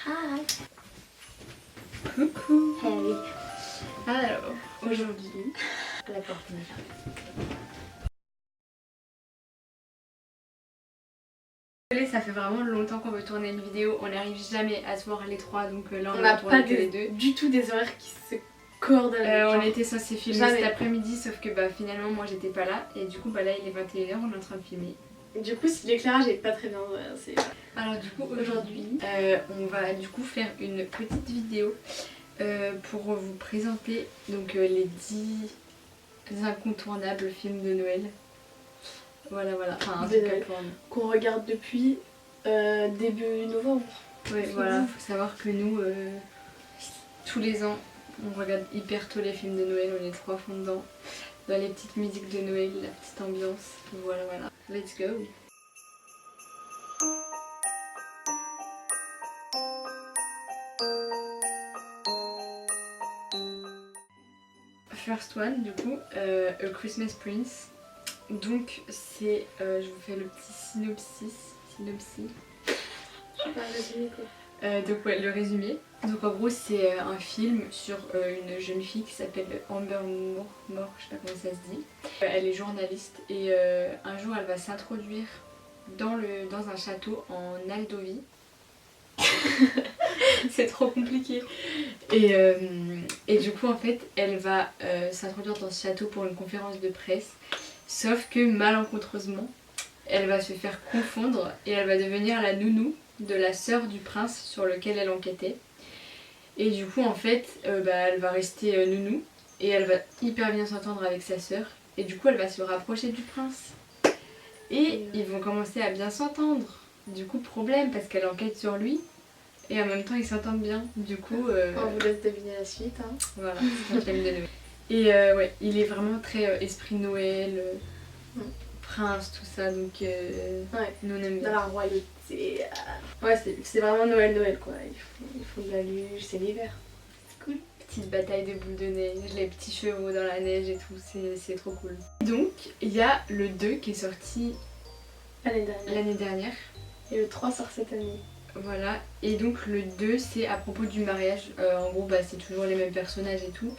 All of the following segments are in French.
Hi. Coucou. Hey. Alors, aujourd'hui, La porte est déjà. ça fait vraiment longtemps qu'on veut tourner une vidéo, on n'arrive jamais à se voir les trois, donc là on On va n'a tourner pas que les deux. du tout des horaires qui se coordonnent. On était censé filmer jamais. cet après-midi, sauf que finalement moi j'étais pas là, et du coup là il est 21h, on est en train de filmer. Du coup, si l'éclairage est pas très bien, c'est... Alors du coup aujourd'hui, on va du coup faire une petite vidéo pour vous présenter donc les 10 incontournables films de Noël. Voilà, enfin un De truc Noël. pour nous. qu'on regarde depuis début novembre. Ouais, voilà, faut savoir que nous, tous les ans, on regarde hyper tôt les films de Noël, on est trop à fond dedans. Dans les petites musiques de Noël, la petite ambiance, voilà. Let's go! First one, du coup, A Christmas Prince. Donc, c'est, je vous fais le petit synopsis. Je sais pas résumé quoi. Donc ouais, le résumé. Donc en gros c'est un film sur une jeune fille qui s'appelle Amber Moore, je sais pas comment ça se dit. Elle est journaliste et un jour elle va s'introduire dans un château en Aldovie. C'est trop compliqué. Et du coup en fait elle va s'introduire dans ce château pour une conférence de presse. Sauf que malencontreusement elle va se faire confondre et elle va devenir la nounou de la sœur du prince sur lequel elle enquêtait. Et du coup en fait elle va rester nounou et elle va hyper bien s'entendre avec sa sœur et du coup elle va se rapprocher du prince. Et ils vont commencer à bien s'entendre. Du coup problème parce qu'elle enquête sur lui et en même temps ils s'entendent bien. Du coup On vous laisse deviner la suite. Hein. voilà, c'est un film de Noël. Et ouais, il est vraiment très esprit Noël, prince, tout ça, donc Ouais. nous on aime bien. Dans la royauté. Ouais, c'est vraiment Noël quoi. Il faut de la luge, c'est l'hiver. C'est cool. Petite bataille de boules de neige, les petits chevaux dans la neige et tout, c'est trop cool. Donc il y a le 2 qui est sorti l'année dernière. Et le 3 sort cette année. Voilà, et donc le 2 c'est à propos du mariage. En gros c'est toujours les mêmes personnages et tout.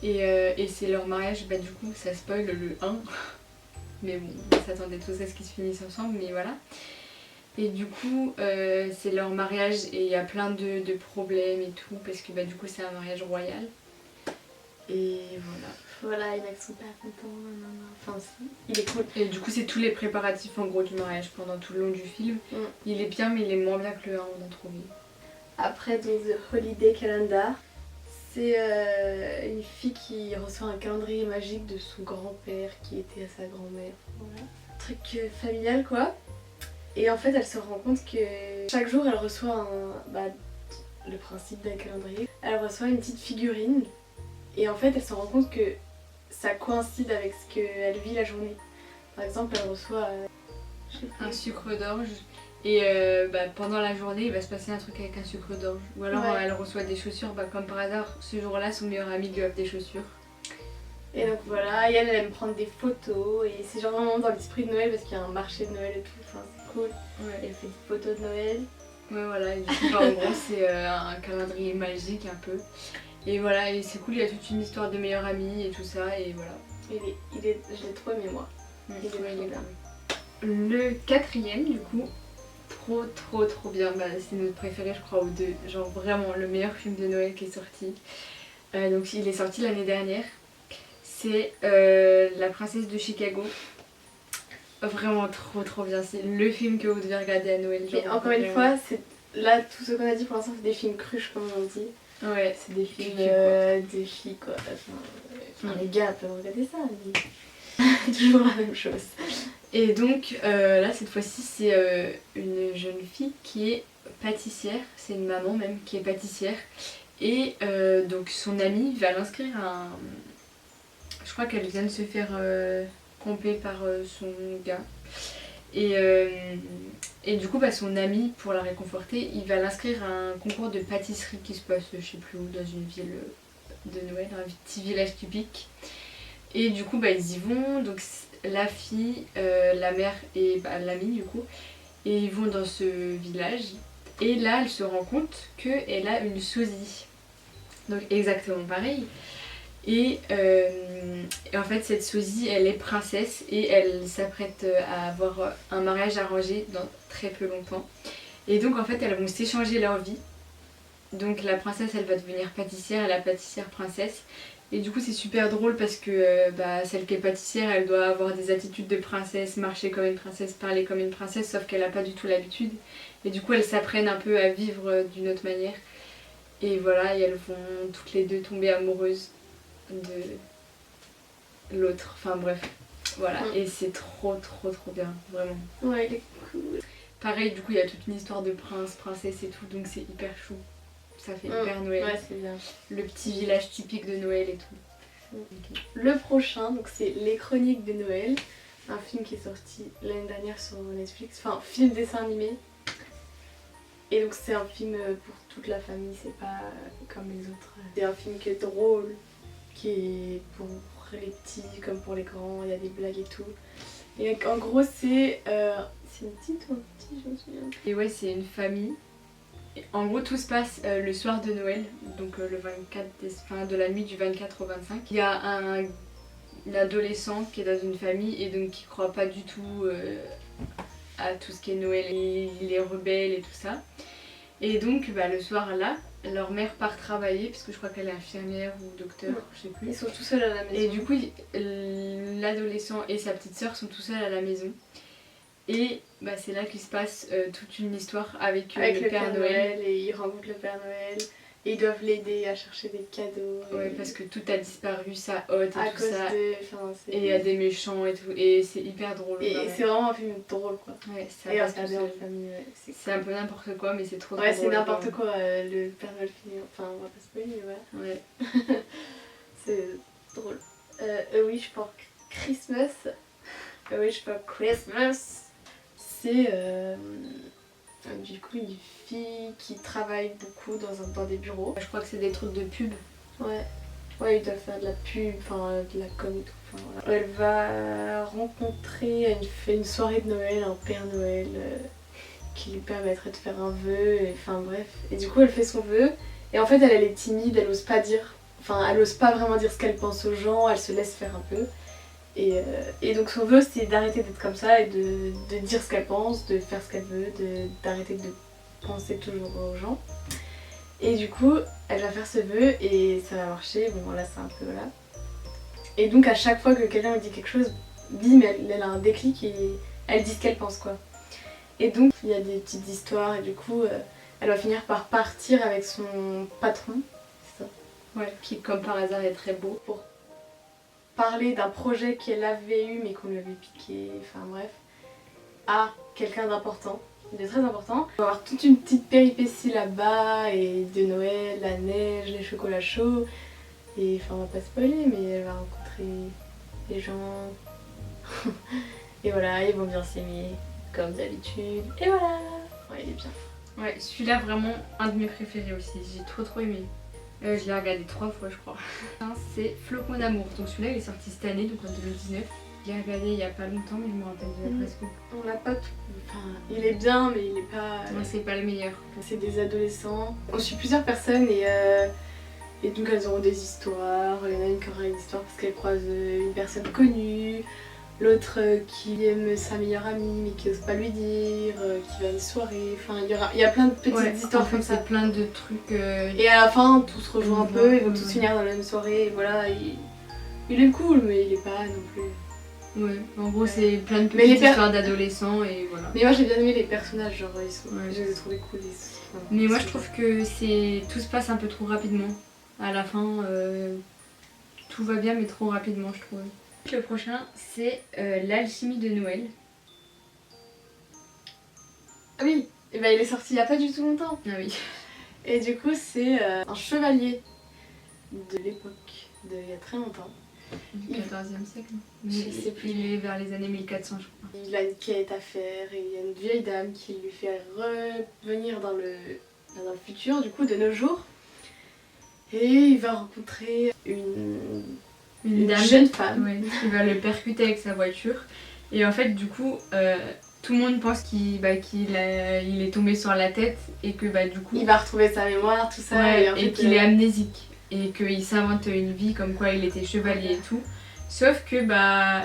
Et c'est leur mariage, du coup ça spoil le 1. Mais bon, on s'attendait tous à ce qu'ils se finissent ensemble, mais voilà. Et du coup, c'est leur mariage et il y a plein de problèmes et tout, parce que du coup c'est un mariage royal. Et voilà. Voilà, il y en a qui sont pas contents, enfin si, il est cool. Et du coup c'est tous les préparatifs en gros du mariage pendant tout le long du film. Il est bien mais il est moins bien que le 1 on a trouvé. Après donc The Holiday Calendar, c'est une fille qui reçoit un calendrier magique de son grand-père qui était à sa grand-mère. Voilà. Truc familial quoi. Et en fait elle se rend compte que chaque jour elle reçoit le principe d'un calendrier. Elle reçoit une petite figurine et en fait elle se rend compte que ça coïncide avec ce qu'elle vit la journée. Par exemple elle reçoit un sucre d'orge et pendant la journée il va se passer un truc avec un sucre d'orge. Ou alors elle reçoit des chaussures, comme par hasard ce jour-là son meilleur ami lui offre des chaussures. Et donc voilà, et elle aime prendre des photos et c'est genre vraiment dans l'esprit de Noël parce qu'il y a un marché de Noël et tout, enfin c'est cool. Ouais. Elle fait des photos de Noël. Ouais voilà, et du coup en gros c'est un calendrier magique un peu. Et voilà, et c'est cool, il y a toute une histoire de meilleurs amis et tout ça, et voilà. Je l'ai trop aimé moi. Il est bien. Le 4ème du coup, trop bien, c'est notre préféré je crois, ou deux, genre vraiment le meilleur film de Noël qui est sorti. Donc il est sorti l'année dernière, c'est La princesse de Chicago. Vraiment trop bien, c'est le film que vous devez regarder à Noël. Mais encore une fois, là tout ce qu'on a dit pour l'instant c'est des films cruches comme on dit. Ouais, c'est des films de filles quoi. Les gars peuvent regarder ça, mais toujours la même chose. Et donc là cette fois-ci c'est une jeune fille qui est pâtissière, c'est une maman même qui est pâtissière. Et donc son amie va l'inscrire à un... Je crois qu'elle vient de se faire camper par son gars. Et du coup son ami, pour la réconforter, il va l'inscrire à un concours de pâtisserie qui se passe je sais plus où, dans une ville de Noël, un petit village typique. Et du coup ils y vont, donc la fille, la mère et l'ami du coup, et ils vont dans ce village. Et là, elle se rend compte qu'elle a une sosie. Donc exactement pareil. Et en fait, cette sosie, elle est princesse et elle s'apprête à avoir un mariage arrangé dans très peu longtemps. Et donc en fait, elles vont s'échanger leur vie. Donc la princesse, elle va devenir pâtissière et la pâtissière princesse. Et du coup, c'est super drôle parce que celle qui est pâtissière, elle doit avoir des attitudes de princesse, marcher comme une princesse, parler comme une princesse, sauf qu'elle n'a pas du tout l'habitude. Et du coup, elles s'apprennent un peu à vivre d'une autre manière. Et voilà, et elles vont toutes les deux tomber amoureuses de l'autre. Enfin bref, voilà. Et c'est trop bien, vraiment. Ouais, il est cool. Pareil, du coup, il y a toute une histoire de prince, princesse et tout, donc c'est hyper chou. Ça fait hyper Noël. Ouais, c'est bien. Le petit village typique de Noël et tout. Okay. Le prochain, donc c'est Les Chroniques de Noël, un film qui est sorti l'année dernière sur Netflix, enfin film dessin animé. Et donc c'est un film pour toute la famille, c'est pas comme les autres. C'est un film qui est drôle, qui est pour les petits comme pour les grands, il y a des blagues et tout. Et en gros c'est une petite ou un petit, je me souviens. Et ouais, c'est une famille. Et en gros, tout se passe le soir de Noël, donc le 24 de la nuit du 24 au 25. Il y a un adolescent qui est dans une famille et donc qui croit pas du tout à tout ce qui est Noël, il est rebelle et tout ça. Et donc le soir là, leur mère part travailler parce que je crois qu'elle est infirmière ou docteur, je sais plus. Ils sont tout seuls à la maison. Et du coup, l'adolescent et sa petite sœur sont tout seuls à la maison. Et c'est là qu'il se passe toute une histoire avec le Père Noël. Et ils rencontrent le Père Noël. Et ils doivent l'aider à chercher des cadeaux. Ouais, parce que tout a disparu, sa hotte et à tout cause ça. Et il y a des méchants et tout. Et c'est hyper drôle. Et c'est vraiment un film drôle quoi. Ouais, et en famille, c'est un peu n'importe quoi, mais c'est trop ouais, drôle. Ouais, c'est n'importe quoi. Le Père Noël finit. Enfin, on va pas spoiler, mais voilà. Ouais. C'est drôle. A Wish for Christmas. A Wish for Christmas. C'est du coup une fille qui travaille beaucoup dans des bureaux. Je crois que c'est des trucs de pub. Ouais. Ouais, ils doivent faire de la pub, enfin de la com et tout. Enfin, voilà. Elle va rencontrer à une soirée de Noël un Père Noël qui lui permettrait de faire un vœu. Et, enfin bref. Et du coup elle fait son vœu. Et en fait elle est timide, elle ose pas dire. Enfin elle ose pas vraiment dire ce qu'elle pense aux gens, elle se laisse faire un peu. Et donc son vœu c'est d'arrêter d'être comme ça et de dire ce qu'elle pense, de faire ce qu'elle veut, d'arrêter de penser toujours aux gens. Et du coup elle va faire ce vœu et ça va marcher, bon là c'est un peu voilà. Et donc à chaque fois que quelqu'un lui dit quelque chose, bim elle a un déclic et elle dit ce qu'elle pense quoi. Et donc il y a des petites histoires et du coup elle va finir par partir avec son patron, c'est ça. Ouais, qui comme par hasard est très beau. Pour parler d'un projet qu'elle avait eu mais qu'on lui avait piqué, enfin bref, à quelqu'un d'important, de très important. On va avoir toute une petite péripétie là-bas et de Noël, la neige, les chocolats chauds. Et enfin on va pas spoiler mais elle va rencontrer des gens. Et voilà, ils vont bien s'aimer comme d'habitude. Et voilà. Ouais, il est bien. Ouais, celui-là vraiment un de mes préférés aussi, j'ai trop aimé. Je l'ai regardé 3 fois je crois. C'est Flocon d'amour, donc celui-là il est sorti cette année, donc en 2019. Je l'ai regardé il y a pas longtemps mais je me rappelle déjà presque. On l'a pas tout. Enfin, il est bien mais il est pas... Non, c'est pas le meilleur. C'est des adolescents. On suit plusieurs personnes et donc elles auront des histoires. Il y en a une qui aura une histoire parce qu'elle croise une personne connue. L'autre qui aime sa meilleure amie mais qui ose pas lui dire, qui va à une soirée, enfin il y a plein de petites histoires comme ça. C'est plein de trucs. Et à la fin tout se rejoint un peu, ils vont tous finir dans la même soirée et voilà, il est cool mais il est pas non plus... Ouais, en gros c'est plein de petites histoires d'adolescents et voilà. Mais moi j'ai bien aimé les personnages, genre je les ai trouvés cool. Mais moi je trouve que tout se passe un peu trop rapidement. À la fin, tout va bien mais trop rapidement je trouve. Le prochain c'est L'Alchimie de Noël. Ah oui, et il est sorti il y a pas du tout longtemps. Ah oui. Et du coup c'est un chevalier de l'époque, il y a très longtemps. Du 14e siècle. Il est vers les années 1400 je crois. Il a une quête à faire et il y a une vieille dame qui lui fait revenir dans le futur, du coup de nos jours. Et il va rencontrer une dame, jeune femme qui va le percuter avec sa voiture. Et en fait du coup tout le monde pense qu'il il est tombé sur la tête et que du coup... Il va retrouver sa mémoire, tout ça. Ouais, et en fait, qu'il est amnésique. Et qu'il s'invente une vie comme quoi il était chevalier et tout. Sauf que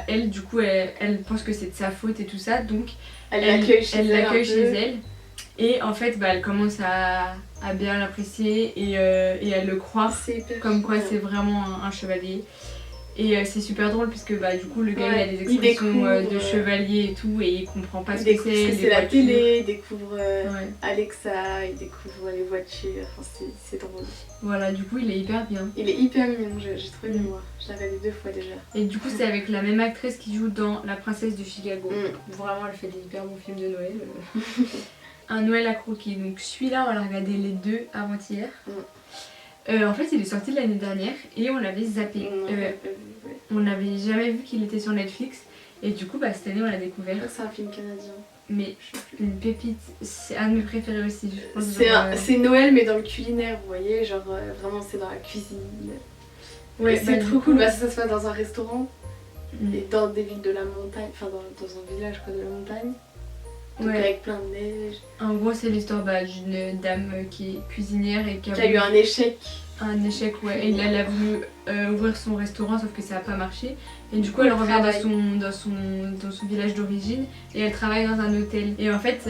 elle du coup elle pense que c'est de sa faute et tout ça, donc elle l'accueille chez elle. Et en fait elle commence à bien l'apprécier et elle le croit comme quoi c'est vraiment un chevalier. Et c'est super drôle puisque du coup le gars il a des expressions de chevalier et tout et il comprend pas ce que c'est la télé, il découvre Alexa, il découvre les voitures, enfin c'est drôle. Voilà, du coup il est hyper bien. Il est hyper mignon, j'ai trouvé moi. Je l'ai regardé 2 fois déjà. Et du coup c'est avec la même actrice qui joue dans La Princesse de Chicago. Vraiment elle fait des hyper bons films de Noël. Un Noël à croquis, donc celui-là on l'a regardé les 2 avant-hier. En fait il est sorti de l'année dernière et on l'avait zappé. On n'avait jamais vu qu'il était sur Netflix et du coup cette année on l'a découvert. C'est un film canadien. Mais une pépite, c'est un de mes préférés aussi. C'est Noël mais dans le culinaire, vous voyez, genre vraiment c'est dans la cuisine. Ouais, c'est trop cool, ça se passe dans un restaurant et dans des villes de la montagne, enfin dans un village de la montagne. Donc avec plein de neige. En gros c'est l'histoire d'une dame qui est cuisinière et qui a eu un échec. Un échec, ouais. Et elle a voulu ouvrir son restaurant sauf que ça n'a pas marché. Et du coup elle revient dans son village d'origine et elle travaille dans un hôtel. Et en fait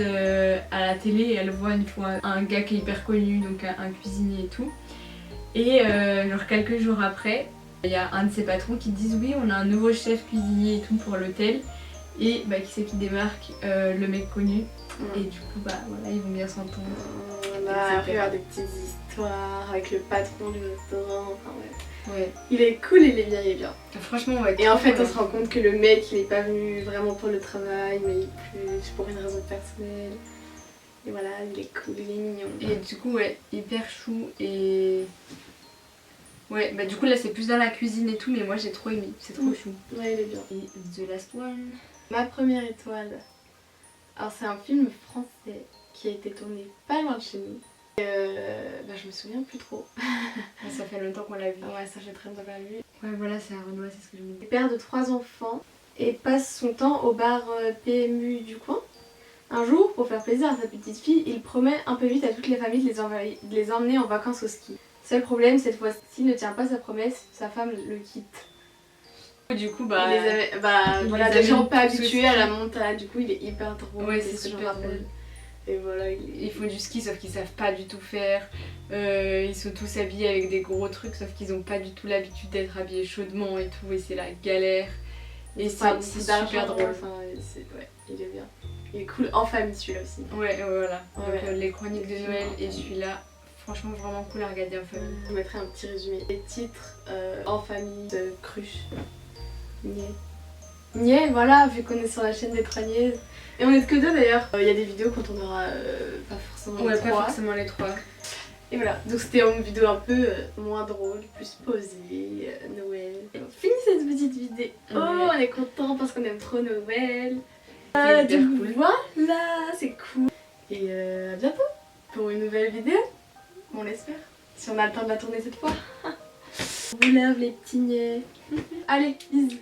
à la télé elle voit une fois un gars qui est hyper connu, donc un cuisinier et tout. Et genre quelques jours après, il y a un de ses patrons qui disent oui on a un nouveau chef cuisinier et tout pour l'hôtel. Et qui c'est qui démarque, le mec connu. Et du coup voilà ils vont bien s'entendre. Après il y a des petites histoires avec le patron du restaurant, enfin ouais. Il est cool, il est bien. Franchement ouais. Et en fait on se rend compte que le mec il est pas venu vraiment pour le travail mais plus pour une raison personnelle. Et voilà, il est cool, il est mignon. Et du coup hyper chou et... Ouais, du coup là c'est plus dans la cuisine et tout mais moi j'ai trop aimé, c'est trop chou. Ouais il est bien. Et The Last One. Ma première étoile. Alors c'est un film français qui a été tourné pas loin de chez nous. Je me souviens plus trop. Ça fait longtemps qu'on l'a vu. Ouais, ça fait très longtemps qu'on l'a vu. Ouais, voilà, c'est un Renoir, c'est ce que je me dis. Père de 3 enfants et passe son temps au bar PMU du coin. Un jour, pour faire plaisir à sa petite fille, il promet un peu vite à toutes les familles de les emmener en vacances au ski. Seul problème, cette fois-ci, il ne tient pas sa promesse, sa femme le quitte. Du coup, des gens pas habitués à la montagne, du coup il est hyper drôle. Ouais, c'est super drôle. Et voilà, ils font du ski sauf qu'ils savent pas du tout faire. Ils sont tous habillés avec des gros trucs sauf qu'ils ont pas du tout l'habitude d'être habillés chaudement et tout et c'est la galère. Et c'est super drôle. Il est bien. Il est cool en famille celui-là aussi. Ouais, voilà. Donc, les chroniques de Noël et celui-là, franchement vraiment cool à regarder en famille. Je vous mettrai un petit résumé. Les titres en famille de Cruche. Niais, voilà, vu qu'on est sur la chaîne des 3 niaises. Et on est que 2 d'ailleurs. Il y a des vidéos quand on aura pas forcément les 3. Pas forcément les 3. Et voilà, donc c'était une vidéo un peu moins drôle, plus posée, Noël. Et on finit cette petite vidéo. Oh, on est content parce qu'on aime trop Noël. Donc cool. Voilà, c'est cool. Et à bientôt pour une nouvelle vidéo, on l'espère. Si on a le temps de la tourner cette fois. On vous lave les petits niais. Allez, bisous.